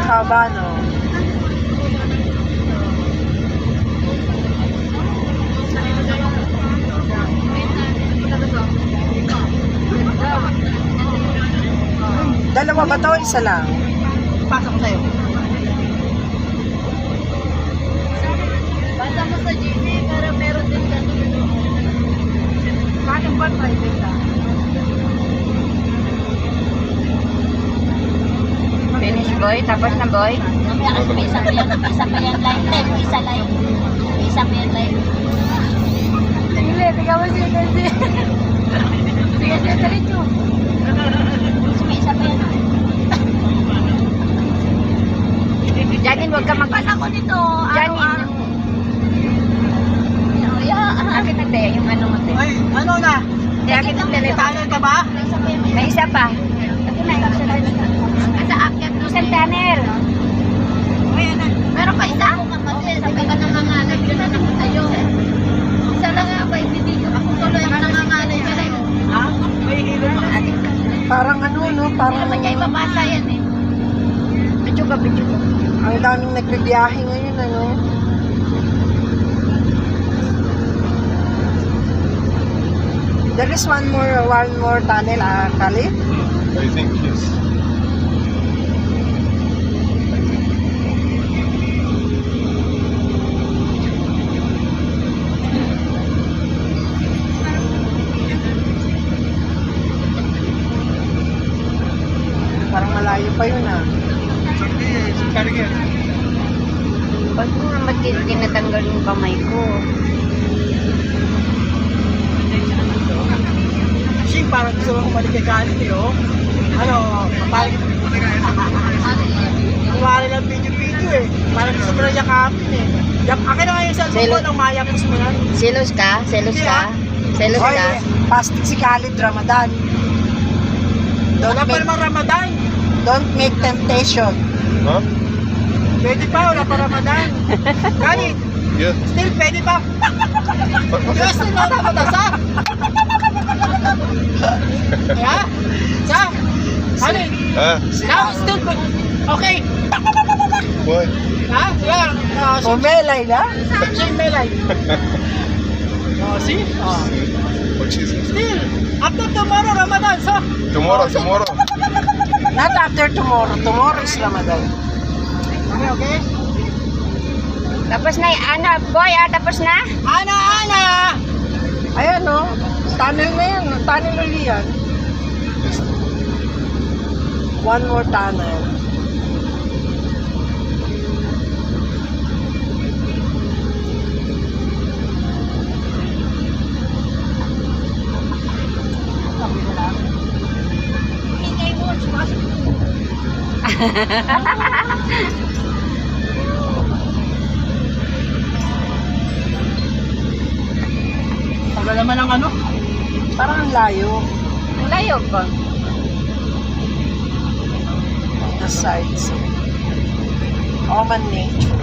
Haba, no? Dalawa ba to? Isa lang? Pasa ko sa'yo. Basta mo sa GC para meron din ka. Paano ba private ka? Finish boy, tapos na boy. Mamaya kasi may isa pa yan live. May isa live. May isa pa yan live. Sige, tiga mo siya kasi. Sige, sige, diretso. May isa pa yan. Janin, huwag ka Pas ako nito. Janin, akin na te, yung ano mo te. Ay, ano na? Akin na te. Tanan ka ba? May isa pa yan. May isa pa. Ito na, isa na. Sa akyat doon. Isang tanner. Meron pa isa? Kasi sabi ka nangangalay yun na tayo. Isa lang nga ba, hindi ko ako tuloy ang nangangalay ka na yun. Ha? May hilo pa. Parang ano, no? Parang Naman niya ipapasa yan eh. Picture ka. ang daming nagbibiyahe ngayon, ano? There is one more tunnel, Khalid? I think yes. Parang malayo pa yun, ah. Ba't mo naman tinatanggal yung kamay ko? Kasi parang gusto mo kumalik kay Khalid, eh, oh. Ano, parang kumari ng video, eh. Parang gusto mo na yakapin, eh. Akin na nga yung cellphone ko nang mayapos mo na. Selos ka? Selos ka? Selos Oy, ka? pastig si Khalid Ramadan. Wala pa namang Ramadan. Don't make temptation. Huh? Pwede pa, wala pa Ramadan. Kani, Yeah. still pwede pa. Yes, still wala pa ta, sa? Yeah? Sa? Kani, now still okay. What? Ha? Yeah. Umelay na? Siya yung melay. Oh, see? Oh. What she said? Still, after tomorrow, Ramadan, so? Tomorrow. Not after tomorrow. Tomorrow is Ramadan. Okay, okay? Tapos na, ano, boy, tapos na? Ana! Ayan, no? Tunnel na yan. Tunnel ulit yan. One more tunnel. Tagal naman ang ano? Parang ang layo. Ang layo ko. The sides. Oman nature.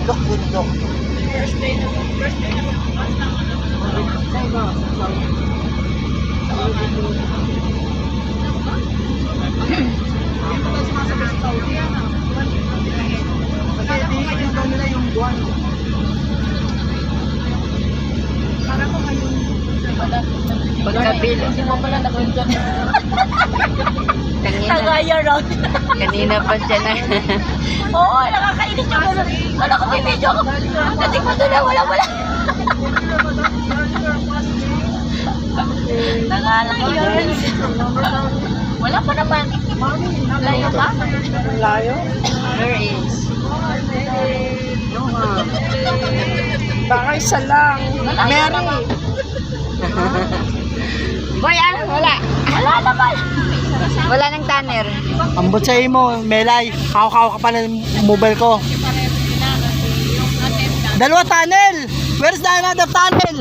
Bundok. First day na bukas na kasi tingin daw nila yung buwan. Para ko ngayon Pagkabilo. Hindi mo pala nakundan. Kanina, round. kanina pa siya na. Oo, nakakainis yung gano'n. Wala ko may video ako. Dating mo doon na wala. Nakakainis. Wala pa naman. Layo pa? Ang layo? There is. Baka isa lang. Mary. Boy, wala. Wala Lalaban. Wala nang tanner. Ambot sa mo, Melay. Hawak-hawak ka pa ng mobile ko. Dalawa tunnel! Where's the another tunnel?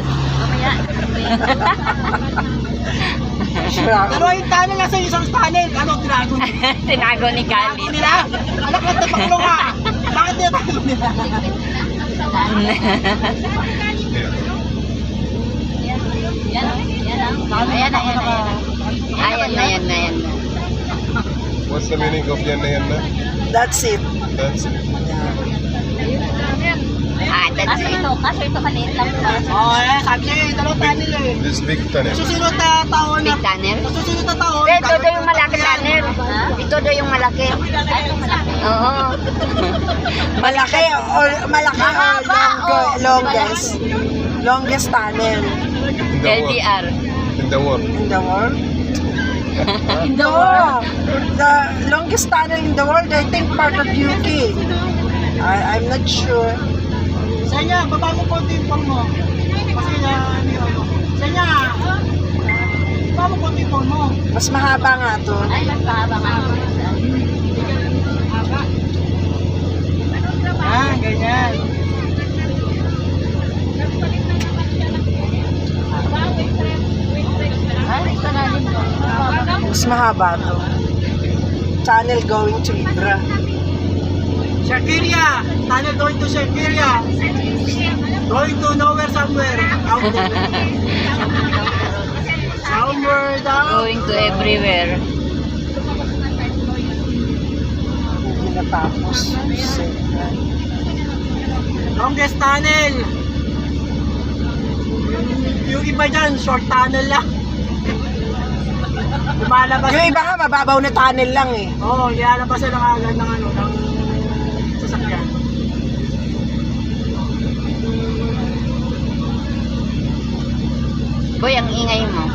Dalawa yung tunnel, nasa isang tunnel. Ano, tinago nila? Tinago ni Tinago Khalid. nila? Anak, ba't nataklo ka? Bakit tinatago nila? Ayan na. Ayan na. What's the meaning of yan na yan na? That's it. That's it. That's it. Kaso ito maliit lang. Oh, sabi siya yung dalawang tunnel eh. This big tunnel. Susunod na taon na. Big tunnel? Susunod na taon. Ito daw yung malaki tanner. Ito daw yung malaki. Oo. Malaki or longest. Longest tunnel In the world. LDR. In the world. in the world. In the world. The longest tunnel in the world, I think part of UK. I'm not sure. Sanya, baba mo konti yung phone mo. Kasi ano yun. Sanya, baba mo konti yung phone mo. Mas mahaba nga to. Ay, mas mahaba nga. Ah, ganyan. Ay, ito na rin. Mas mahaba to. Tunnel going to Ibra. Shakiria! Tunnel going to Shakiria. Going to nowhere somewhere. Out there. Somewhere down. Going to everywhere. Hindi natapos. Longest tunnel. Yung iba dyan, short tunnel lang. Lumalabas. Yung iba nga, mababaw na tunnel lang eh. Oo, nilalabas na agad ng ano, ng sasakyan. Boy, ang ingay mo.